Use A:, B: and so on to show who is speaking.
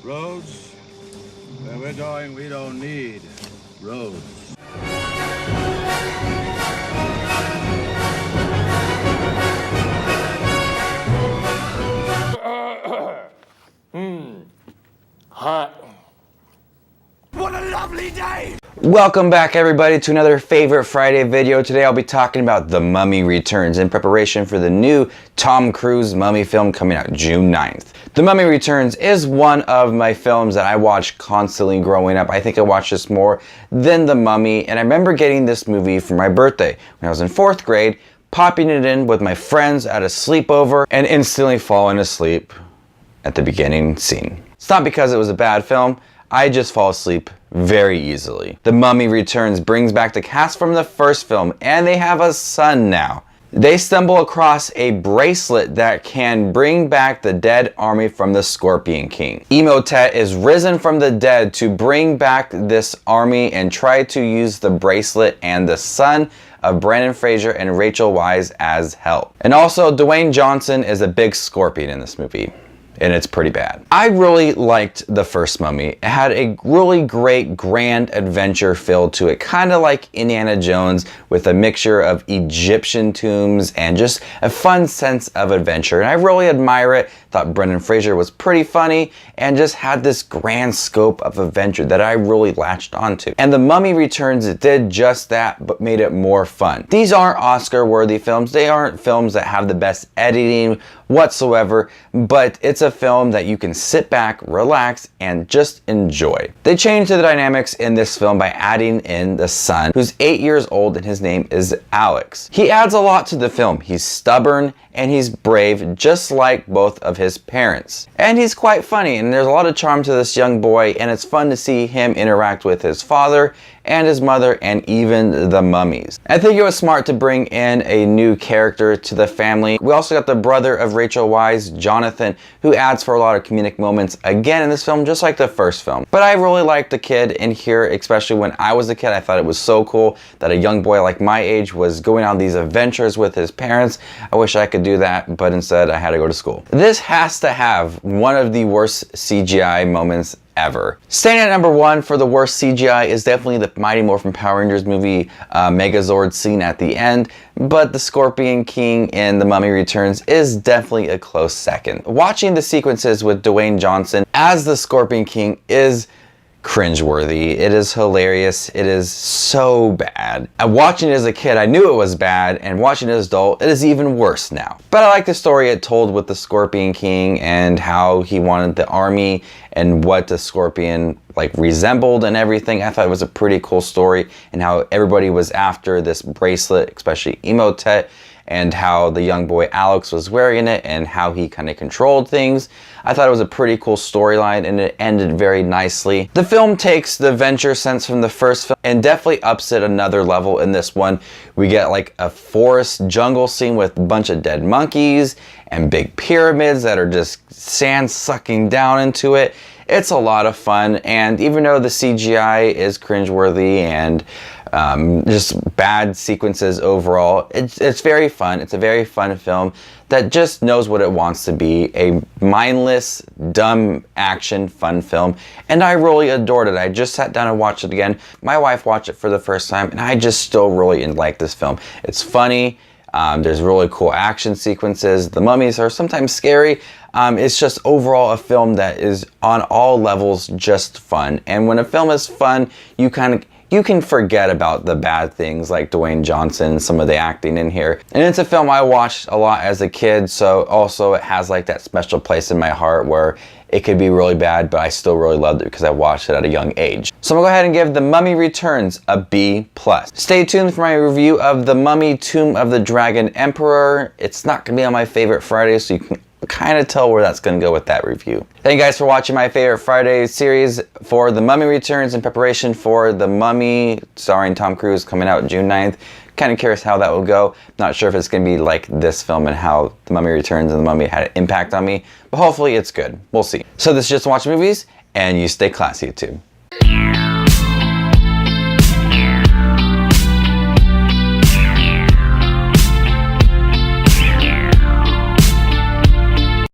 A: Roads? Where we're going, we don't need roads.
B: Hot.
A: What a lovely day!
C: Welcome back everybody to another Favorite Friday video. Today I'll be talking about The Mummy Returns in preparation for the new Tom Cruise Mummy film coming out June 9th. The Mummy Returns is one of my films that I watched constantly growing up. I think I watched this more than The Mummy, and I remember getting this movie for my birthday when I was in 4th grade, popping it in with my friends at a sleepover, and instantly falling asleep at the beginning scene. It's not because it was a bad film, I just fall asleep very easily. The Mummy Returns brings back the cast from the first film, and they have a son now. They stumble across a bracelet that can bring back the dead army from the Scorpion King. Imhotep is risen from the dead to bring back this army and try to use the bracelet and the son of Brendan Fraser and Rachel Weisz as help. And also, Dwayne Johnson is a big scorpion in this movie, and it's pretty bad. I really liked the first Mummy. It had a really great grand adventure feel to it, kind of like Indiana Jones with a mixture of Egyptian tombs and just a fun sense of adventure. And I really admire it. Thought Brendan Fraser was pretty funny and just had this grand scope of adventure that I really latched onto. And The Mummy Returns did just that, but made it more fun. These aren't Oscar-worthy films. They aren't films that have the best editing whatsoever, but it's a film that you can sit back, relax, and just enjoy. They changed the dynamics in this film by adding in the son, who's 8 years old, and his name is Alex. He adds a lot to the film. He's stubborn and he's brave, just like both of his parents. And he's quite funny, and there's a lot of charm to this young boy, and it's fun to see him interact with his father and his mother and even the mummies. I think it was smart to bring in a new character to the family. We also got the brother of Rachel Weisz, Jonathan, who adds for a lot of comedic moments again in this film, just like the first film. But I really liked the kid in here, especially when I was a kid. I thought it was so cool that a young boy like my age was going on these adventures with his parents. I wish I could do that, but instead I had to go to school. This has to have one of the worst CGI moments ever. Staying at number 1 for the worst CGI is definitely the Mighty Morphin Power Rangers movie Megazord scene at the end, but the Scorpion King in The Mummy Returns is definitely a close second. Watching the sequences with Dwayne Johnson as the Scorpion King is cringeworthy. It is hilarious. It is so bad. And watching it as a kid, I knew it was bad, and watching it as an adult, it is even worse now. But I like the story it told with the Scorpion King and how he wanted the army and what the Scorpion like resembled and everything. I thought it was a pretty cool story, and how everybody was after this bracelet, especially Imhotep, and how the young boy Alex was wearing it and how he kind of controlled things. I thought it was a pretty cool storyline, and it ended very nicely. The film takes the adventure sense from the first film and definitely ups it another level in this one. We get like a forest jungle scene with a bunch of dead monkeys and big pyramids that are just sand sucking down into it. It's a lot of fun, and even though the CGI is cringeworthy and just bad sequences overall, it's very fun. It's a very fun film that just knows what it wants to be, a mindless, dumb action fun film, and I really adored it. I just sat down and watched it again. My wife watched it for the first time, and I just still really like this film. It's funny. There's really cool action sequences. The mummies are sometimes scary. It's just overall a film that is on all levels just fun. And when a film is fun, you can forget about the bad things like Dwayne Johnson, some of the acting in here. And it's a film I watched a lot as a kid, so also it has like that special place in my heart where it could be really bad, but I still really loved it because I watched it at a young age. So I'm gonna go ahead and give The Mummy Returns a B+. Stay tuned for my review of The Mummy Tomb of the Dragon Emperor. It's not gonna be on my Favorite Friday, so you can kind of tell where that's going to go with that review. Thank you guys for watching my Favorite Friday series for The Mummy Returns in preparation for The Mummy starring Tom Cruise coming out June 9th. Kind of curious how that will go. Not sure if it's going to be like this film and how The Mummy Returns and The Mummy had an impact on me, but hopefully it's good. We'll see. So this is Just Watch Movies, and you stay classy, YouTube.